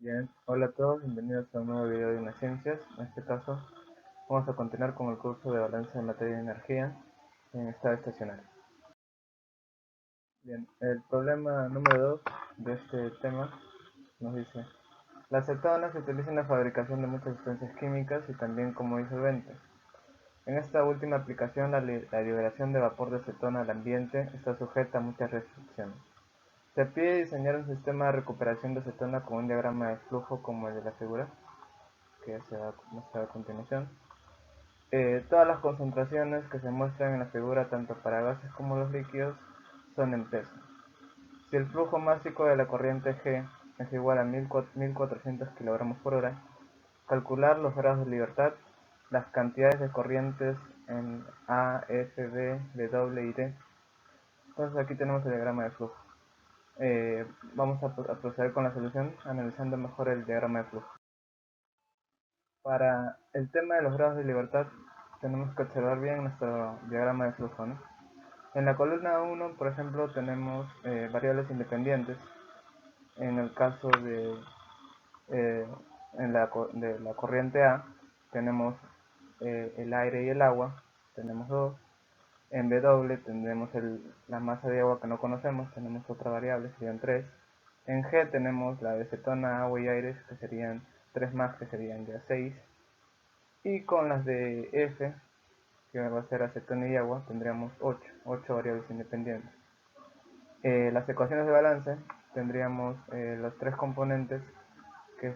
Bien, hola a todos, bienvenidos a un nuevo video de Ciencias. En este caso vamos a continuar con el curso de balance de materia y energía en estado estacionario. Bien, el problema número 2 de este tema nos dice: la acetona se utiliza en la fabricación de muchas sustancias químicas y también como disolvente. En esta última aplicación la liberación de vapor de acetona al ambiente está sujeta a muchas restricciones. Se pide diseñar un sistema de recuperación de acetona con un diagrama de flujo como el de la figura, que se va a mostrar a continuación. Todas las concentraciones que se muestran en la figura, tanto para gases como los líquidos, son en peso. Si el flujo másico de la corriente G es igual a 1400 kg por hora, calcular los grados de libertad, las cantidades de corrientes en A, F, B, W y D. Entonces aquí tenemos el diagrama de flujo. Vamos a proceder con la solución analizando mejor el diagrama de flujo. Para el tema de los grados de libertad tenemos que observar bien nuestro diagrama de flujo, ¿no? En la columna 1, por ejemplo, tenemos variables independientes. En el caso eh, de la corriente A, tenemos el aire y el agua, tenemos dos. En W tendremos la masa de agua que no conocemos, tenemos otra variable, serían 3. En G tenemos la de acetona, agua y aire, que serían 3 más, que serían ya 6. Y con las de F, que va a ser acetona y agua, tendríamos 8 variables independientes. Las ecuaciones de balance tendríamos los tres componentes que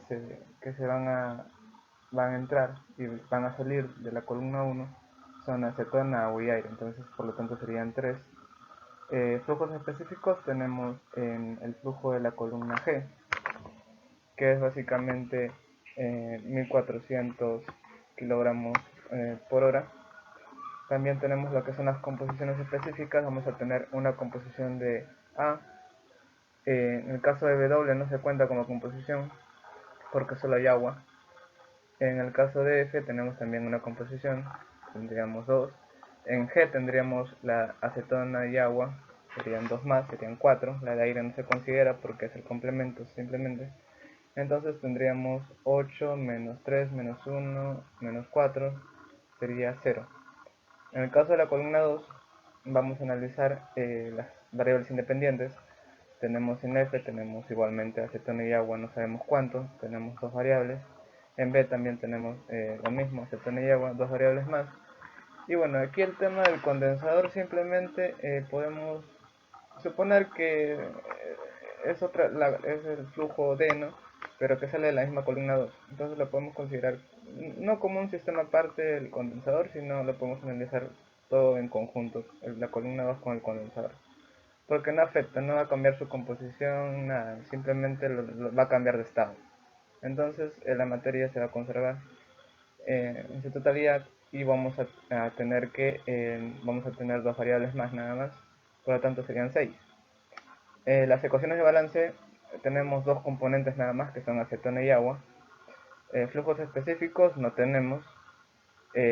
se van a entrar y van a salir de la columna 1, son acetona, agua y aire, entonces por lo tanto serían 3. Flujos específicos tenemos en el flujo de la columna G, que es básicamente 1400 kilogramos por hora. También tenemos lo que son las composiciones específicas. Vamos a tener una composición de A. En el caso de W no se cuenta como composición porque solo hay agua. En el caso de F tenemos también una composición, tendríamos 2. En G tendríamos la acetona y agua, serían 2 más, serían 4. La de aire no se considera porque es el complemento simplemente. Entonces tendríamos 8 menos 3 menos 1 menos 4, sería 0. En el caso de la columna 2, vamos a analizar las variables independientes. Tenemos en F, tenemos igualmente acetona y agua, no sabemos cuánto, tenemos dos variables. En B también tenemos lo mismo, acetona y agua, dos variables más. Y bueno, aquí el tema del condensador simplemente podemos suponer que es el flujo D, ¿no? Pero que sale de la misma columna 2. Entonces lo podemos considerar no como un sistema aparte del condensador, sino lo podemos analizar todo en conjunto, la columna 2 con el condensador. Porque no afecta, no va a cambiar su composición, nada, simplemente va a cambiar de estado. Entonces la materia se va a conservar en su totalidad y vamos a tener dos variables más nada más, por lo tanto serían 6. Las ecuaciones de balance tenemos dos componentes nada más, que son acetona y agua. Flujos específicos no tenemos.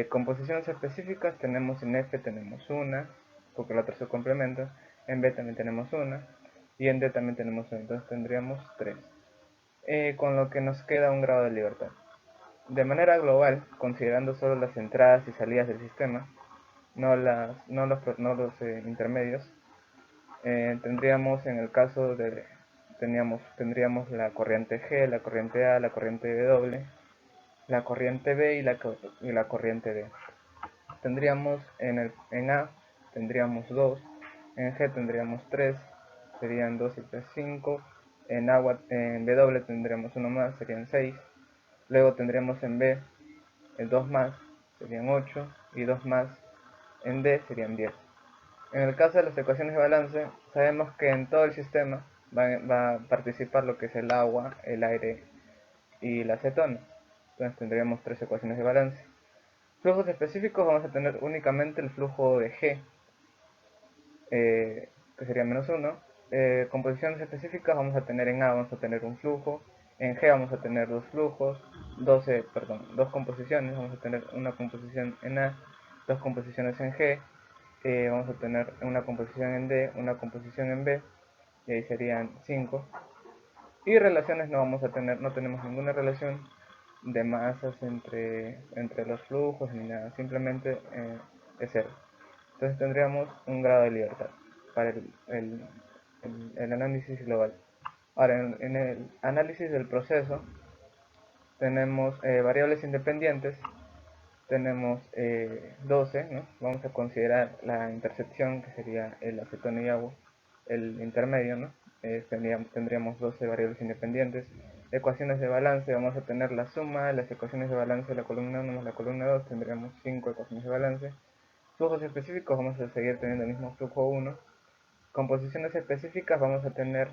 Composiciones específicas tenemos en F tenemos una, porque la otra se complementa. En B también tenemos una y en D también tenemos una, entonces tendríamos 3. Con lo que nos queda un grado de libertad. De manera global, considerando solo las entradas y salidas del sistema, no los intermedios, tendríamos en el caso de tendríamos la corriente G, la corriente A, la corriente W, la corriente B y la corriente D. Tendríamos en A tendríamos 2, en G tendríamos 3, serían 2 y 3, 5. En W tendríamos 1 más, serían 6. Luego tendríamos en B el 2 más, serían 8, y 2 más en D serían 10. En el caso de las ecuaciones de balance, sabemos que en todo el sistema va a participar lo que es el agua, el aire y la acetona. Entonces tendríamos tres ecuaciones de balance. Flujos específicos vamos a tener únicamente el flujo de G, que sería menos 1. Composiciones específicas vamos a tener en A, vamos a tener un flujo. En G vamos a tener dos flujos, dos composiciones. Vamos a tener una composición en A, dos composiciones en G. Vamos a tener una composición en D, una composición en B, y ahí serían 5. Y relaciones no vamos a tener, no tenemos ninguna relación de masas entre los flujos ni nada, simplemente es cero. Entonces tendríamos un grado de libertad para el análisis global. Ahora, en el análisis del proceso tenemos variables independientes, tenemos 12, ¿no? Vamos a considerar la intersección, que sería el acetona y agua, el intermedio, ¿no? Tendríamos 12 variables independientes. Ecuaciones de balance, vamos a tener la suma de las ecuaciones de balance de la columna 1 más la columna 2, tendríamos 5 ecuaciones de balance. Flujos específicos, vamos a seguir teniendo el mismo flujo 1. Composiciones específicas, vamos a tener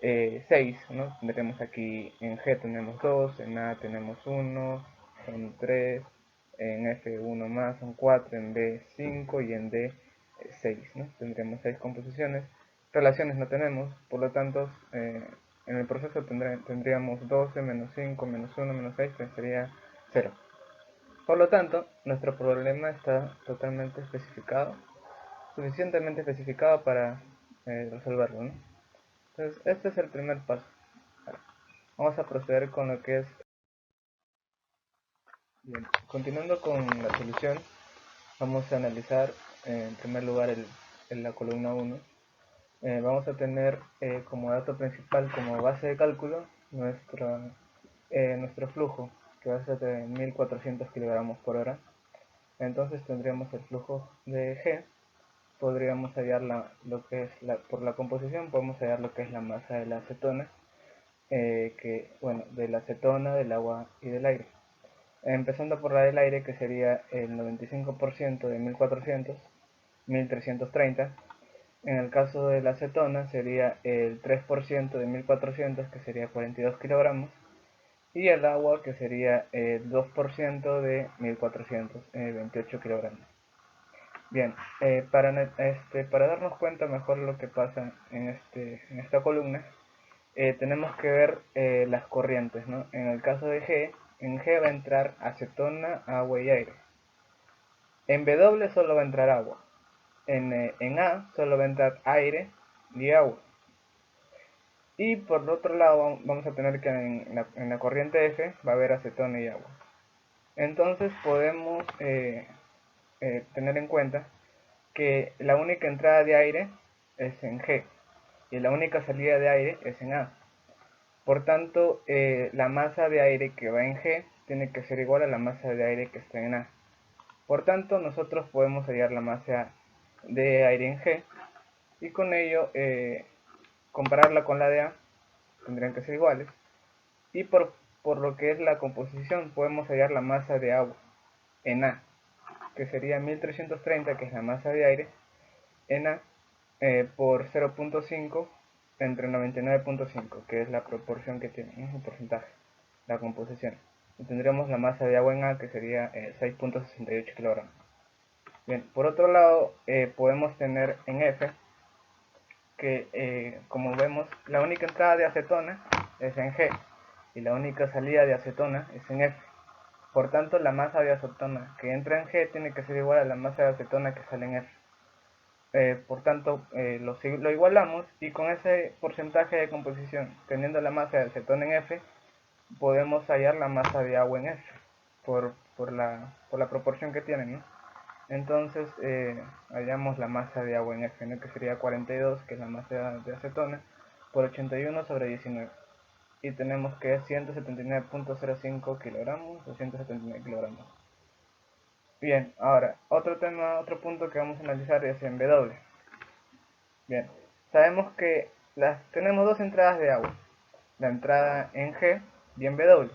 6, ¿no? Tendremos aquí en G tenemos 2, en A tenemos 1, en 3, en F 1 más, son 4, en B 5 y en D 6, ¿no? Tendremos 6 composiciones. Relaciones no tenemos, por lo tanto en el proceso tendríamos 12 menos 5 menos 1 menos 6, que sería 0. Por lo tanto, nuestro problema está totalmente especificado, suficientemente especificado para resolverlo, ¿no? Entonces, este es el primer paso. Vamos a proceder con lo que es... Bien, continuando con la solución, vamos a analizar en primer lugar la columna 1. Vamos a tener como dato principal, como base de cálculo, nuestro flujo, que va a ser de 1400 kilogramos por hora. Entonces tendríamos el flujo de G, podríamos hallar lo que es por la composición, podemos hallar lo que es la masa de la acetona, de la acetona, del agua y del aire. Empezando por la del aire, que sería el 95% de 1400, 1330. En el caso de la acetona sería el 3% de 1400, que sería 42 kilogramos. Y el agua, que sería el 2% de 1400, 28 kilogramos. Bien, para darnos cuenta mejor lo que pasa en esta columna, tenemos que ver las corrientes, ¿no? En el caso de G, en G va a entrar acetona, agua y aire. En W solo va a entrar agua. En A solo va a entrar aire y agua. Y por otro lado vamos a tener que en la corriente F va a haber acetona y agua. Entonces podemos tener en cuenta que la única entrada de aire es en G y la única salida de aire es en A. Por tanto, la masa de aire que va en G tiene que ser igual a la masa de aire que está en A. Por tanto, nosotros podemos hallar la masa de aire en G y con ello compararla con la de A, tendrían que ser iguales. Y por lo que es la composición, podemos hallar la masa de agua en A, que sería 1330, que es la masa de aire, en A por 0.5 entre 99.5, que es la proporción que tiene, ¿no? El porcentaje, la composición. Y tendríamos la masa de agua en A, que sería 6.68 kilogramos. Bien, por otro lado, podemos tener en F que, como vemos, la única entrada de acetona es en G y la única salida de acetona es en F. Por tanto, la masa de acetona que entra en G tiene que ser igual a la masa de acetona que sale en F. Por tanto, lo igualamos y con ese porcentaje de composición, teniendo la masa de acetona en F, podemos hallar la masa de agua en F por la proporción que tienen, ¿no? Entonces hallamos la masa de agua en F, ¿no? Que sería 42, que es la masa de acetona, por 81 sobre 19. Y tenemos que es 179.05 kilogramos o 179 kilogramos. Bien, ahora, otro punto que vamos a analizar es en W. Bien, sabemos que tenemos dos entradas de agua, la entrada en G y en W,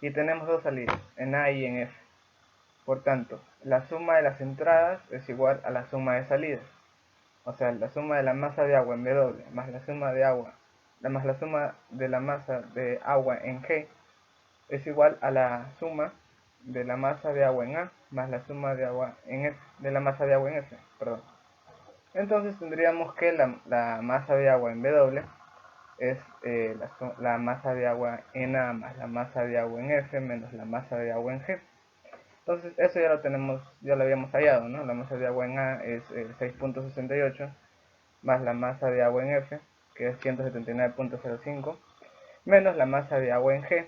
y tenemos dos salidas, en A y en F. Por tanto, la suma de las entradas es igual a la suma de salidas. O sea, la suma de la masa de agua en W más la suma de agua, más la suma de la masa de agua en G es igual a la suma de la masa de agua en A más la suma de agua en F, de la masa de agua en F, perdón. Entonces tendríamos que la masa de agua en W es la masa de agua en A más la masa de agua en F menos la masa de agua en G. Entonces eso ya lo tenemos, ya lo habíamos hallado, ¿no? La masa de agua en A es 6.68 más la masa de agua en F, que es 179.05, menos la masa de agua en G,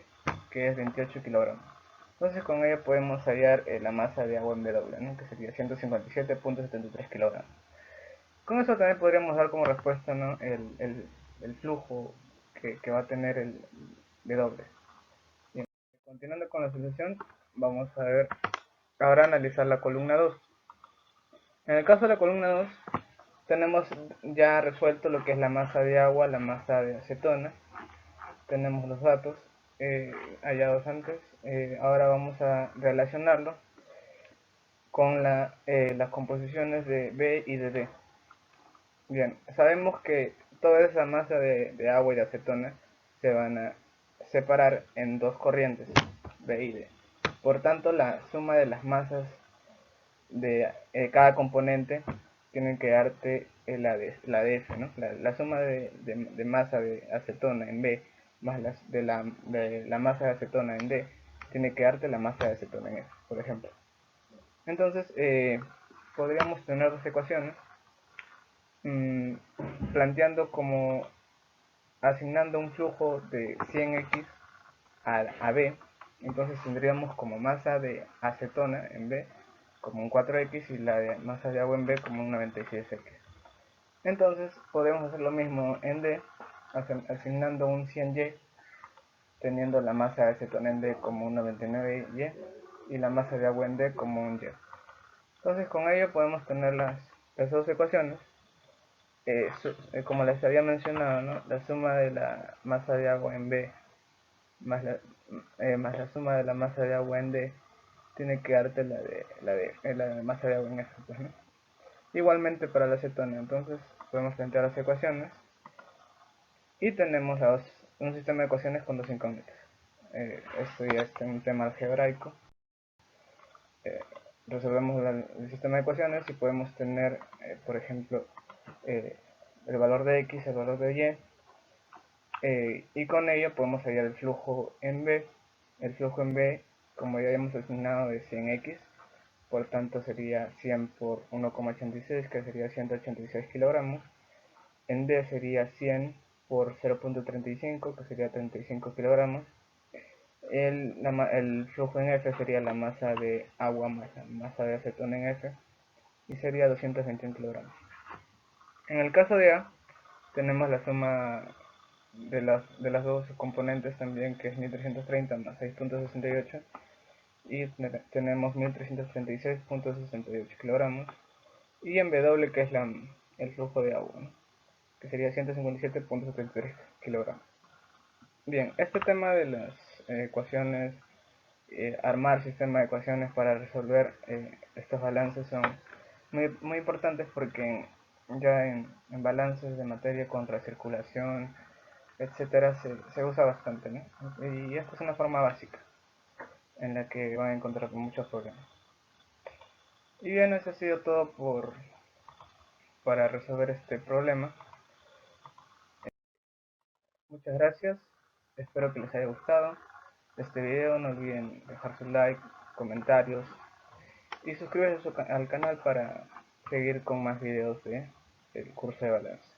que es 28 kilogramos. Entonces con ello podemos hallar la masa de agua en W, ¿no? Que sería 157.73 kilogramos. Con eso también podríamos dar como respuesta, ¿no? el flujo que va a tener el W. Bien, continuando con la solución, vamos a ver ahora analizar la columna 2. En el caso de la columna 2, tenemos ya resuelto lo que es la masa de agua, la masa de acetona. Tenemos los datos hallados antes. Ahora vamos a relacionarlo con las composiciones de B y de D. Bien, sabemos que toda esa masa de agua y de acetona se van a separar en dos corrientes, B y D. Por tanto, la suma de las masas de cada componente tienen que darte la DF, ¿no? La suma de masa de acetona en B más de la masa de acetona en D tiene que darte la masa de acetona en F, por ejemplo. Entonces, podríamos tener dos ecuaciones mmm, planteando como asignando un flujo de 100x a B. Entonces tendríamos como masa de acetona en B como un 4x y la de masa de agua en B como un 96x. Entonces podemos hacer lo mismo en D, asignando un 100y, teniendo la masa de acetona en D como un 99y y la masa de agua en D como un y. Entonces con ello podemos tener las dos ecuaciones. Como les había mencionado, ¿no? La suma de la masa de agua en B más la suma de la masa de agua en D tiene que darte la de masa de agua en F, pues, ¿no? Igualmente para la acetona, entonces podemos plantear las ecuaciones y tenemos un sistema de ecuaciones con dos incógnitas. Esto ya es un tema algebraico. Eh, Resolvemos el sistema de ecuaciones y podemos tener, por ejemplo, eh, el valor de x, el valor de y, y con ello podemos hallar el flujo en B. El flujo en B, como ya habíamos asignado, de 100x, por tanto sería 100 por 1,86, que sería 186 kilogramos. En D sería 100 por 0.35, que sería 35 kilogramos. El flujo en F sería la masa de agua más la masa de acetona en F, y sería 221 kilogramos. En el caso de A, tenemos la suma de las dos componentes también, que es 1330 más 6.68, y tenemos 1336.68 kilogramos, y en W, que es el flujo de agua, ¿no? Que sería 157.73 kilogramos. Bien, este tema de las ecuaciones, armar sistema de ecuaciones para resolver estos balances son muy importantes, porque ya en balances de materia contra circulación, etcétera, se usa bastante, ¿no? Y esta es una forma básica en la que van a encontrar muchos problemas. Y bien, eso ha sido todo para resolver este problema. Muchas gracias, espero que les haya gustado este video. No olviden dejar su like, comentarios y suscribirse al canal para seguir con más videos del curso de balance.